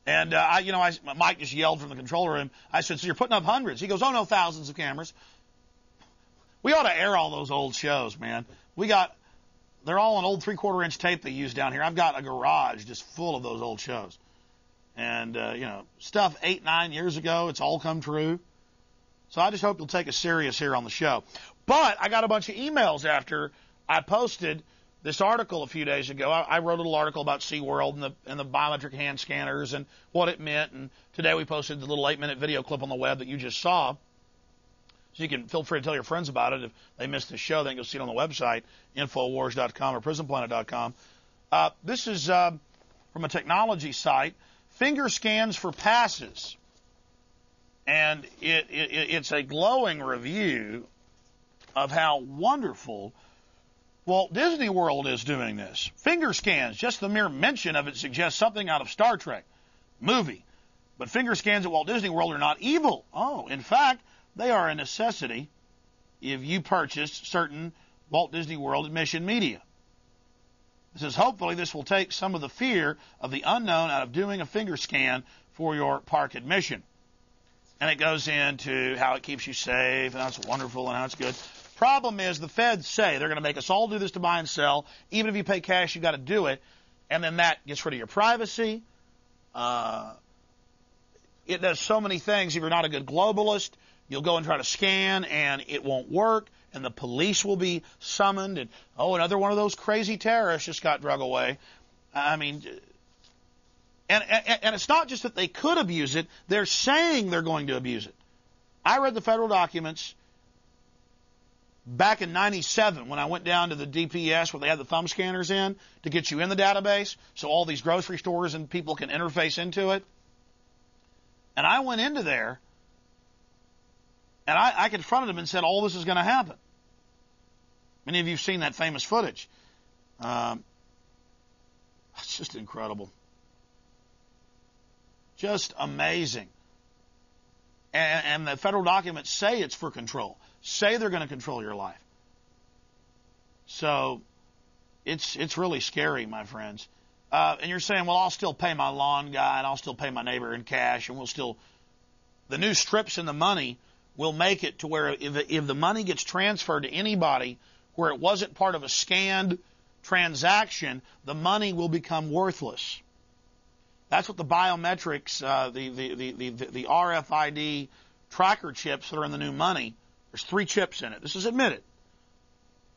And, Mike just yelled from the control room. I said, so you're putting up hundreds? He goes, oh, no, thousands of cameras. We ought to air all those old shows, man. They're all on old 3/4-inch tape they use down here. I've got a garage just full of those old shows. And, stuff 8, 9 years ago, it's all come true. So I just hope you'll take us serious here on the show. But I got a bunch of emails after I posted this article a few days ago. I wrote a little article about SeaWorld and the biometric hand scanners and what it meant. And today we posted the little 8-minute video clip on the web that you just saw. So you can feel free to tell your friends about it. If they missed the show, then you'll see it on the website, Infowars.com or PrisonPlanet.com. This is from a technology site, finger scans for passes. And it's a glowing review of how wonderful Walt Disney World is doing this. Finger scans, just the mere mention of it suggests something out of Star Trek movie. But finger scans at Walt Disney World are not evil. Oh, in fact, they are a necessity if you purchase certain Walt Disney World admission media. It says, hopefully this will take some of the fear of the unknown out of doing a finger scan for your park admission. And it goes into how it keeps you safe and how it's wonderful and how it's good. Problem is, the feds say they're going to make us all do this to buy and sell. Even if you pay cash, you've got to do it. And then that gets rid of your privacy. It does so many things. If you're not a good globalist, you'll go and try to scan, and it won't work. And the police will be summoned. And, another one of those crazy terrorists just got drug away. I mean, and it's not just that they could abuse it. They're saying they're going to abuse it. I read the federal documents back in 97 when I went down to the DPS where they had the thumb scanners in to get you in the database so all these grocery stores and people can interface into it. And I went into there and I confronted them and said, all this is going to happen. Many of you have seen that famous footage. It's just incredible. Just amazing. And the federal documents say it's for control. Say they're going to control your life. So it's really scary, my friends. And you're saying, well, I'll still pay my lawn guy and I'll still pay my neighbor in cash and the new strips in the money will make it to where if the money gets transferred to anybody where it wasn't part of a scanned transaction, the money will become worthless. That's what the biometrics, the RFID tracker chips that are in the new money. There's 3 chips in it. This is admitted.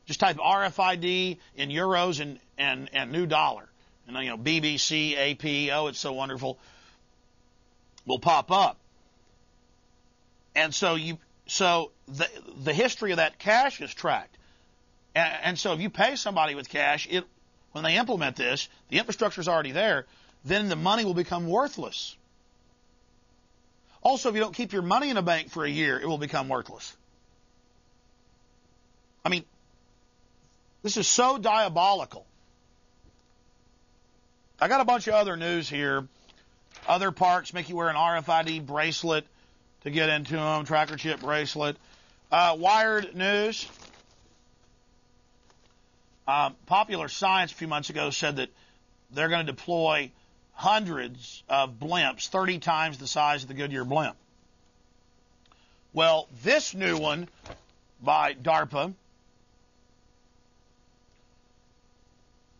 Just type RFID in euros and new dollar. And BBC, AP, it's so wonderful, will pop up. And so the history of that cash is tracked. And so if you pay somebody with cash, when they implement this, the infrastructure is already there, then the money will become worthless. Also, if you don't keep your money in a bank for a year, it will become worthless. I mean, this is so diabolical. I got a bunch of other news here. Other parks make you wear an RFID bracelet to get into them, tracker chip bracelet. Wired news. Popular Science a few months ago said that they're going to deploy hundreds of blimps, 30 times the size of the Goodyear blimp. Well, this new one by DARPA,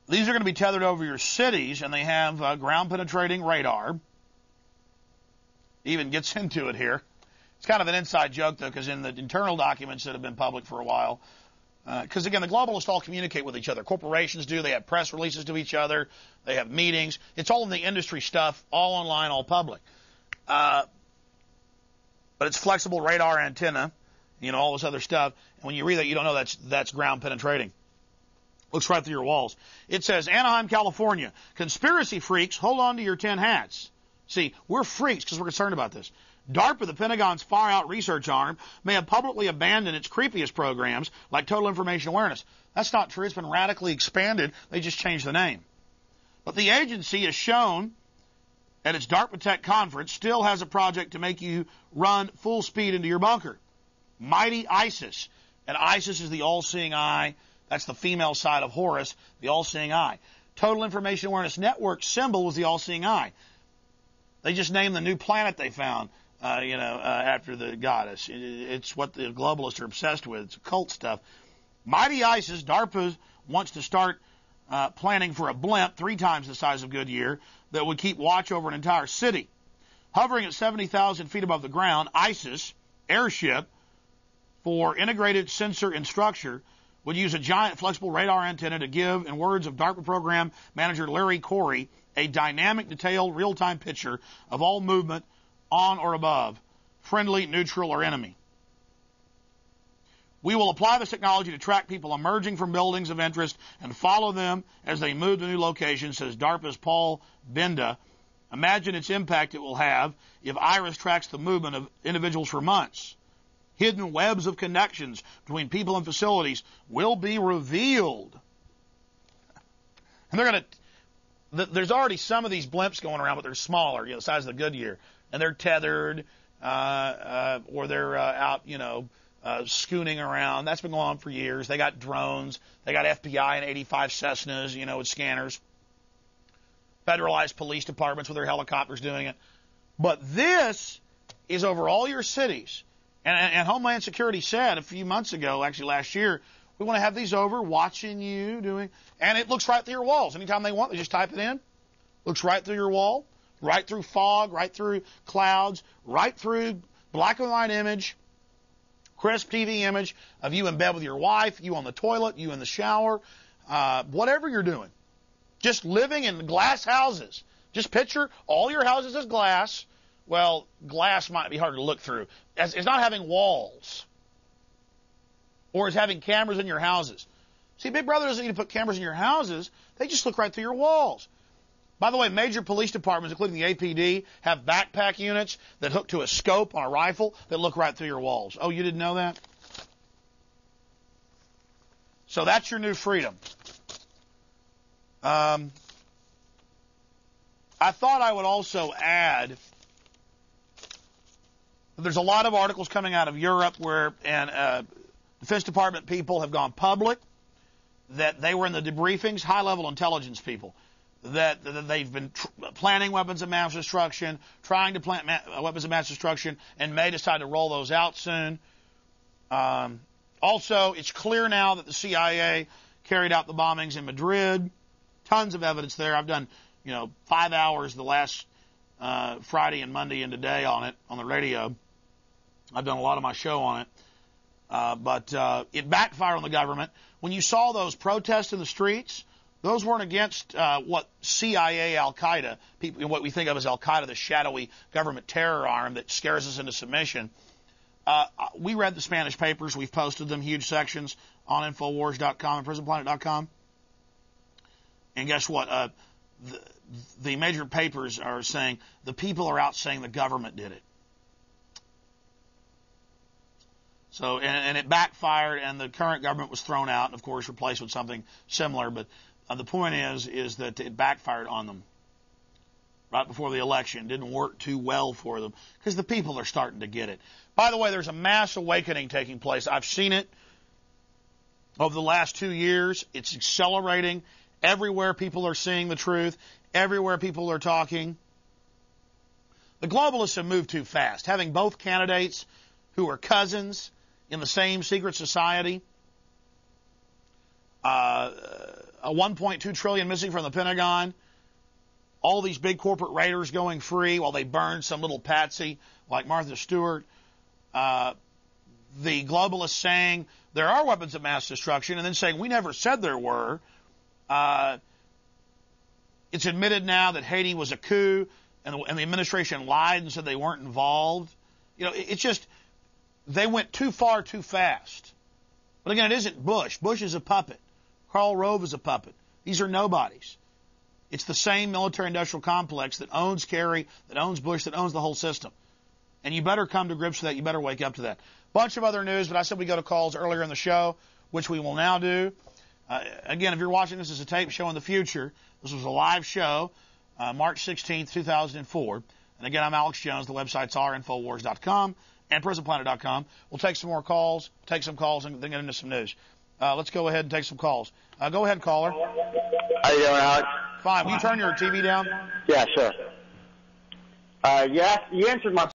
these are going to be tethered over your cities, and they have ground-penetrating radar. Even gets into it here. It's kind of an inside joke, though, because in the internal documents that have been public for a while, because, again, the globalists all communicate with each other. Corporations do. They have press releases to each other. They have meetings. It's all in the industry stuff, all online, all public. But it's flexible radar antenna, all this other stuff. And when you read that, you don't know that's ground penetrating. Looks right through your walls. It says, Anaheim, California, conspiracy freaks, hold on to your tin hats. See, we're freaks because we're concerned about this. DARPA, the Pentagon's far-out research arm, may have publicly abandoned its creepiest programs like Total Information Awareness. That's not true. It's been radically expanded. They just changed the name. But the agency has shown at its DARPA Tech conference still has a project to make you run full speed into your bunker. Mighty ISIS. And ISIS is the all-seeing eye. That's the female side of Horus, the all-seeing eye. Total Information Awareness Network symbol was the all-seeing eye. They just named the new planet they found, after the goddess. It's what the globalists are obsessed with. It's occult stuff. Mighty ISIS, DARPA wants to start planning for a blimp 3 times the size of Goodyear that would keep watch over an entire city. Hovering at 70,000 feet above the ground, ISIS airship for integrated sensor and structure would use a giant flexible radar antenna to give, in words of DARPA program manager Larry Corey, a dynamic, detailed, real-time picture of all movement on or above, friendly, neutral, or enemy. We will apply this technology to track people emerging from buildings of interest and follow them as they move to new locations, says DARPA's Paul Benda. Imagine its impact it will have if IRIS tracks the movement of individuals for months. Hidden webs of connections between people and facilities will be revealed. And there's already some of these blimps going around, but they're smaller, the size of the Goodyear. And they're tethered, or they're out, scooting around. That's been going on for years. They got drones. They got FBI and 85 Cessnas, with scanners. Federalized police departments with their helicopters doing it. But this is over all your cities. And Homeland Security said a few months ago, actually last year, we want to have these over watching you doing, and it looks right through your walls. Anytime they want, they just type it in. Looks right through your wall, right through fog, right through clouds, right through black and white image, crisp TV image of you in bed with your wife, you on the toilet, you in the shower, whatever you're doing. Just living in glass houses. Just picture all your houses as glass. Well, glass might be hard to look through. It's not having walls. Or it's having cameras in your houses. See, Big Brother doesn't need to put cameras in your houses. They just look right through your walls. By the way, major police departments, including the APD, have backpack units that hook to a scope on a rifle that look right through your walls. Oh, you didn't know that? So that's your new freedom. I thought I would also add that there's a lot of articles coming out of Europe where Defense Department people have gone public, that they were in the debriefings, high-level intelligence people, that they've been planning weapons of mass destruction, trying to plant weapons of mass destruction, and may decide to roll those out soon. Also, it's clear now that the CIA carried out the bombings in Madrid. Tons of evidence there. I've done, 5 hours the last Friday and Monday and today on it, on the radio. I've done a lot of my show on it. But it backfired on the government. When you saw those protests in the streets, those weren't against what CIA, Al-Qaeda, what we think of as Al-Qaeda, the shadowy government terror arm that scares us into submission. We read the Spanish papers. We've posted them, huge sections, on Infowars.com and PrisonPlanet.com. And guess what? The major papers are saying the people are out saying the government did it. So, and it backfired, and the current government was thrown out, and of course replaced with something similar. But the point is that it backfired on them right before the election. It didn't work too well for them because the people are starting to get it. By the way, there's a mass awakening taking place. I've seen it over the last 2 years. It's accelerating. Everywhere people are seeing the truth. Everywhere people are talking. The globalists have moved too fast. Having both candidates who are cousins in the same secret society, a $1.2 trillion missing from the Pentagon, all these big corporate raiders going free while they burn some little patsy like Martha Stewart, the globalists saying there are weapons of mass destruction and then saying we never said there were. It's admitted now that Haiti was a coup and the administration lied and said they weren't involved. It's just they went too far too fast. But again, it isn't Bush. Bush is a puppet. Karl Rove is a puppet. These are nobodies. It's the same military-industrial complex that owns Kerry, that owns Bush, that owns the whole system. And you better come to grips with that. You better wake up to that. Bunch of other news, but I said we go to calls earlier in the show, which we will now do. Again, if you're watching this as a tape show in the future, this was a live show, March 16th, 2004. And again, I'm Alex Jones. The websites are Infowars.com and PrisonPlanet.com. We'll take some more calls, and then get into some news. Let's go ahead and take some calls. Go ahead, caller. How you doing, Alex? Fine. Will you turn your TV down? Yeah, sure. Yeah, you answered my